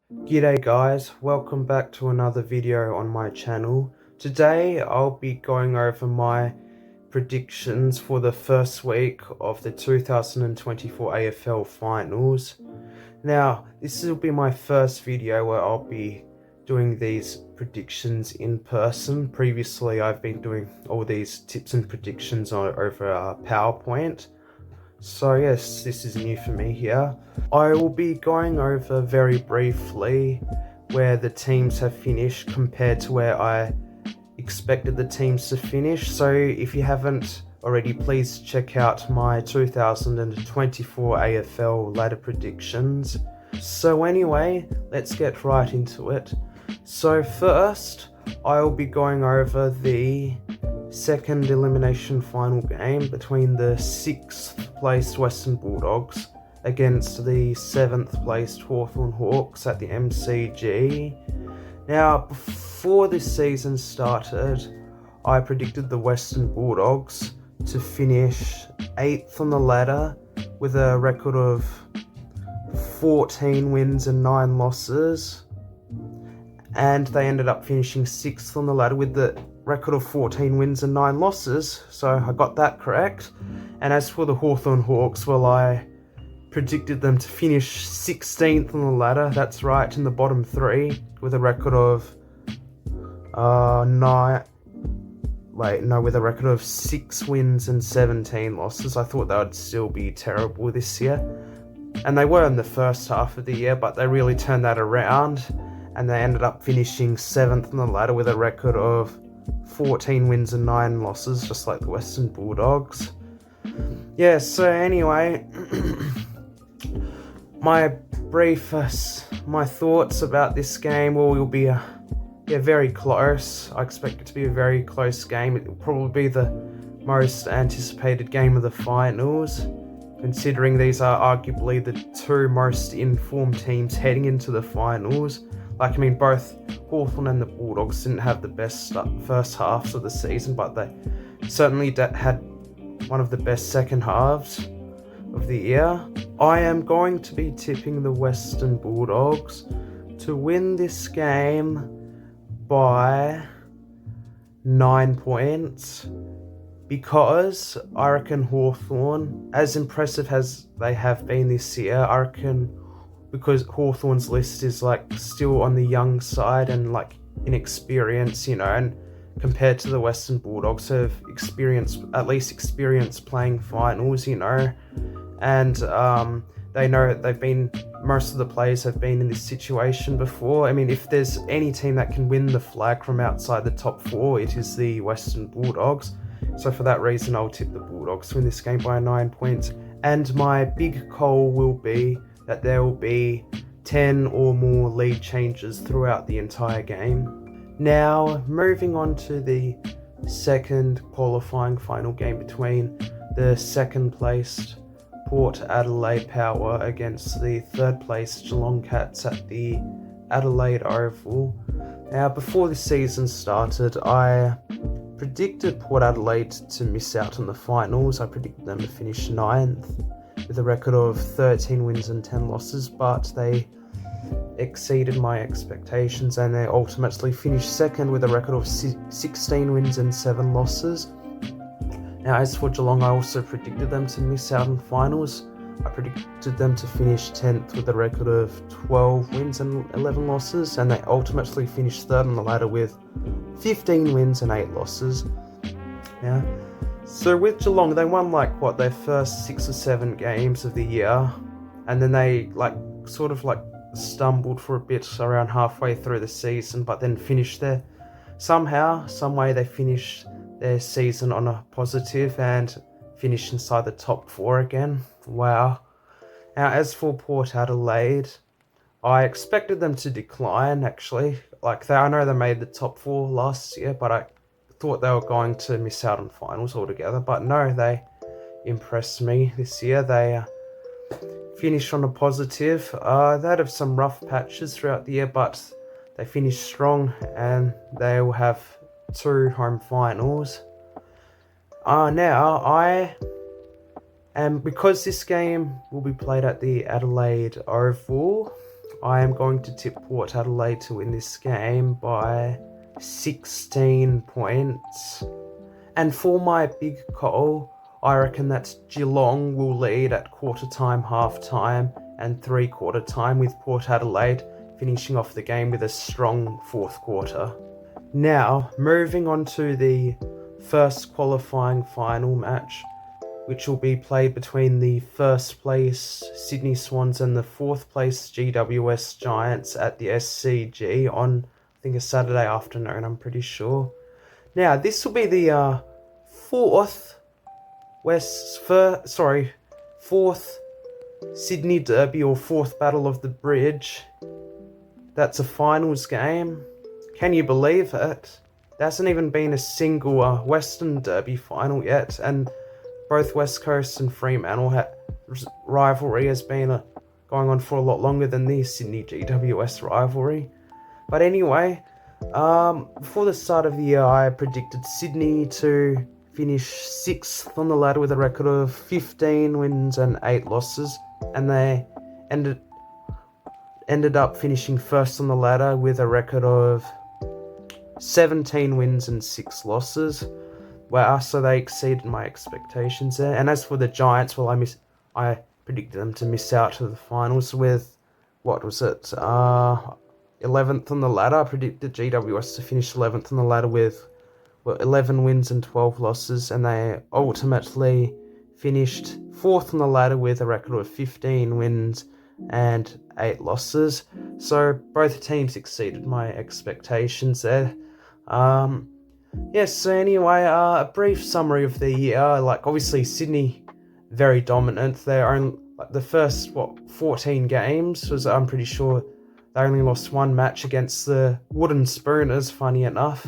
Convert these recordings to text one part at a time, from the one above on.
G'day guys, welcome back to another video on my channel. Today I'll be going over my predictions for the first week of the 2024 AFL Finals. Now, this will be my first video where I'll be doing these predictions in person. Previously I've been doing all these tips and predictions over PowerPoint. So yes, this is new for me here. I will be going over very briefly where the teams have finished compared to where I expected the teams to finish. So if you haven't already, please check out my 2024 AFL ladder predictions. So anyway, let's get right into it. So first, I'll be going over the second elimination final game between the 6th placed Western Bulldogs against the 7th placed Hawthorn Hawks at the MCG. Now, before this season started, I predicted the Western Bulldogs to finish 8th on the ladder with a record of 14 wins and 9 losses, and they ended up finishing 6th on the ladder with the record of 14 wins and 9 losses, so I got that correct. And as for the Hawthorn Hawks, well, I predicted them to finish 16th on the ladder, that's right, in the bottom 3, with a record of with a record of 6 wins and 17 losses. I thought they would still be terrible this year, and they were in the first half of the year, but they really turned that around, and they ended up finishing 7th on the ladder with a record of 14 wins and 9 losses, just like the Western Bulldogs. Yeah, so anyway, my thoughts about this game, well, will be very close. I expect it to be a very close game. It will probably be the most anticipated game of the finals, considering these are arguably the two most informed teams heading into the finals. Both Hawthorn and the Bulldogs didn't have the best first halves of the season, but they certainly had one of the best second halves of the year. I am going to be tipping the Western Bulldogs to win this game by 9 points, because I reckon Hawthorn, as impressive as they have been this year, I reckon, because Hawthorn's list is still on the young side and inexperienced, and compared to the Western Bulldogs, who have at least experienced playing finals, and they know most of the players have been in this situation before. I mean, if there's any team that can win the flag from outside the top 4, it is the Western Bulldogs. So for that reason, I'll tip the Bulldogs to win this game by 9 points. And my big call will be that there will be 10 or more lead changes throughout the entire game. Now, moving on to the second qualifying final game between the second placed Port Adelaide Power against the third placed Geelong Cats at the Adelaide Oval. Now, before the season started, I predicted Port Adelaide to miss out on the finals. I predicted them to finish 9th with a record of 13 wins and 10 losses, but they exceeded my expectations and they ultimately finished 2nd with a record of 16 wins and 7 losses. Now, as for Geelong, I also predicted them to miss out on finals. I predicted them to finish 10th with a record of 12 wins and 11 losses, and they ultimately finished 3rd on the ladder with 15 wins and 8 losses. Yeah. So with Geelong, they won their first 6 or 7 games of the year, and then they stumbled for a bit around halfway through the season, but then finished there. Some way they finished their season on a positive and finished inside the top 4 again. Wow. Now, as for Port Adelaide, I expected them to decline, actually. I know they made the top 4 last year, but I thought they were going to miss out on finals altogether. But no, they impressed me this year. They finished on a positive. They had some rough patches throughout the year, but they finished strong, and they will have 2 home finals. Because this game will be played at the Adelaide Oval, I am going to tip Port Adelaide to win this game by 16 points. And for my big call, I reckon that Geelong will lead at quarter time, half time, and 3/4 time, with Port Adelaide finishing off the game with a strong fourth quarter. Now, moving on to the first qualifying final match, which will be played between the first place Sydney Swans and the fourth place GWS Giants at the SCG on, I think, a Saturday afternoon, I'm pretty sure. Now, this will be the fourth Sydney Derby, or fourth Battle of the Bridge. That's a finals game. Can you believe it? There hasn't even been a single Western Derby final yet, and both West Coast and Fremantle rivalry has been going on for a lot longer than the Sydney GWS rivalry. But anyway, before the start of the year, I predicted Sydney to finish 6th on the ladder with a record of 15 wins and 8 losses, and they ended up finishing first on the ladder with a record of 17 wins and 6 losses. Wow, so they exceeded my expectations there. And as for the Giants, well, I predicted them to miss out to the finals with, 11th on the ladder. I predicted GWS to finish 11th on the ladder with 11 wins and 12 losses, and they ultimately finished 4th on the ladder with a record of 15 wins and 8 losses. So both teams exceeded my expectations there. So anyway, a brief summary of the year. Obviously Sydney, very dominant. They're only, the first 14 games was, I'm pretty sure they only lost one match against the Wooden Spooners, funny enough.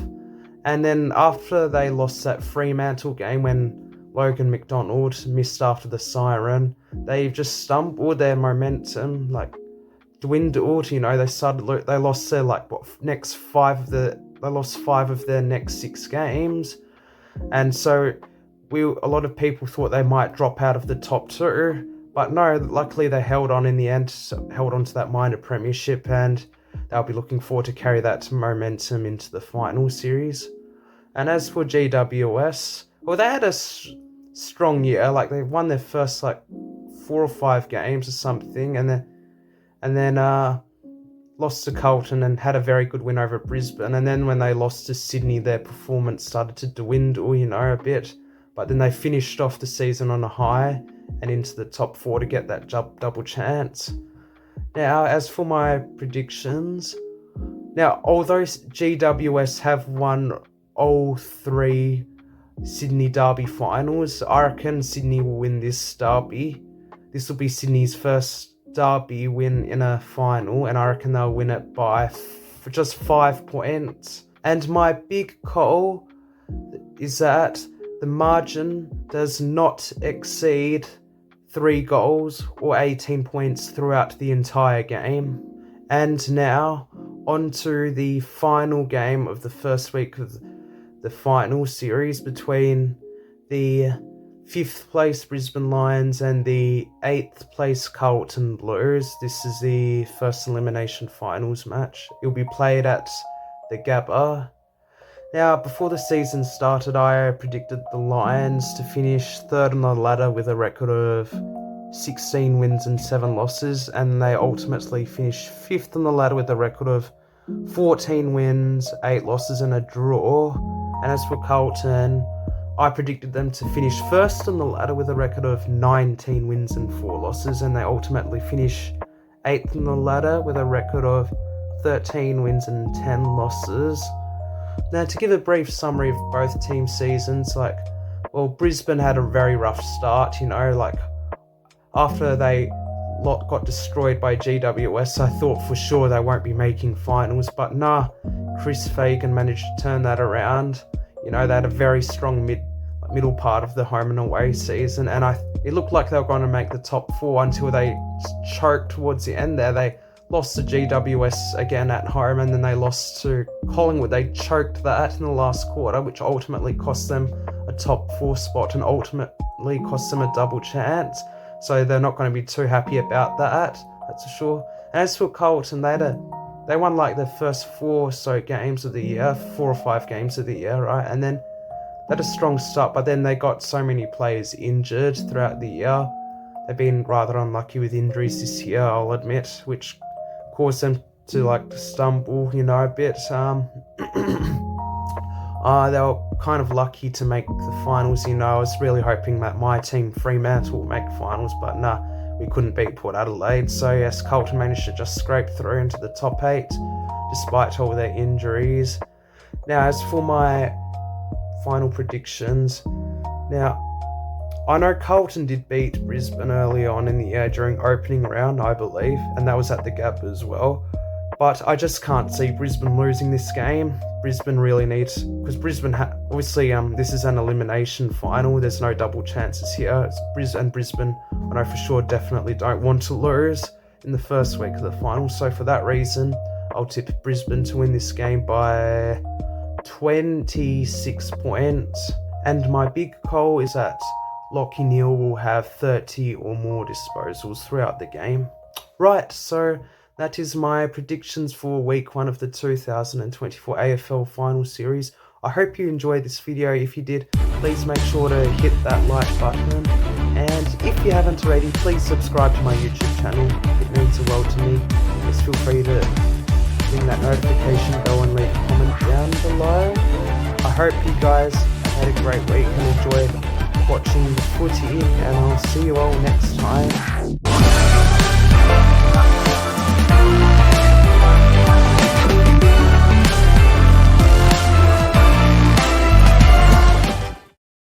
And then after they lost that Fremantle game when Logan McDonald missed after the siren, they've just stumbled. Their momentum dwindled. They lost their next 5 of they lost 5 of their next 6 games, and so a lot of people thought they might drop out of the top 2, but no, luckily they held on in the end, held on to that minor premiership, and they'll be looking forward to carry that momentum into the final series. And as for GWS, well, they had a strong year. They won their first 4 or 5 games or something, and then lost to Carlton and had a very good win over Brisbane. And then when they lost to Sydney, their performance started to dwindle, a bit. But then they finished off the season on a high and into the top 4 to get that double chance. Now, as for my predictions, although GWS have won all 3 Sydney Derby finals, I reckon Sydney will win this derby. This will be Sydney's first Derby win in a final, and I reckon they'll win it by just 5 points. And my big call is that the margin does not exceed 3 goals or 18 points throughout the entire game. And now, on to the final game of the first week of the final series between the 5th place Brisbane Lions and the 8th place Carlton Blues. This is the first elimination finals match. It'll be played at the Gabba. Now, before the season started, I predicted the Lions to finish 3rd on the ladder with a record of 16 wins and 7 losses, and they ultimately finished 5th on the ladder with a record of 14 wins, 8 losses and a draw. And as for Carlton, I predicted them to finish 1st on the ladder with a record of 19 wins and 4 losses, and they ultimately finish 8th on the ladder with a record of 13 wins and 10 losses. Now, to give a brief summary of both team seasons, Brisbane had a very rough start, after they got destroyed by GWS, I thought for sure they won't be making finals, but nah, Chris Fagan managed to turn that around. They had a very strong middle part of the home and away season, and it looked like they were going to make the top 4 until they choked towards the end there. They lost to GWS again at home, and then they lost to Collingwood. They choked that in the last quarter, which ultimately cost them a top 4 spot and ultimately cost them a double chance. So they're not going to be too happy about that, that's for sure. And as for Carlton, they won like their first 4 or so games of the year, 4 or 5 games of the year, right? And then they had a strong start, but then they got so many players injured throughout the year. They've been rather unlucky with injuries this year, I'll admit, which caused them to like stumble, a bit. They were kind of lucky to make the finals, I was really hoping that my team, Fremantle, would make finals, but nah, we couldn't beat Port Adelaide. So yes, Carlton managed to just scrape through into the top 8, despite all their injuries. Now, as for my final predictions, now, I know Carlton did beat Brisbane early on in the year during opening round, I believe, and that was at the Gap as well. But I just can't see Brisbane losing this game. Brisbane really needs, because Brisbane, obviously, this is an elimination final. There's no double chances here. Brisbane, I know for sure, definitely don't want to lose in the first week of the final. So for that reason, I'll tip Brisbane to win this game by 26 points. And my big call is that Lachie Neale will have 30 or more disposals throughout the game. Right, so that is my predictions for week 1 of the 2024 AFL Final Series. I hope you enjoyed this video. If you did, please make sure to hit that like button. And if you haven't already, please subscribe to my YouTube channel. It means the world to me. Just feel free to ring that notification bell and leave a comment down below. I hope you guys had a great week and enjoyed watching the footy, and I'll see you all next time.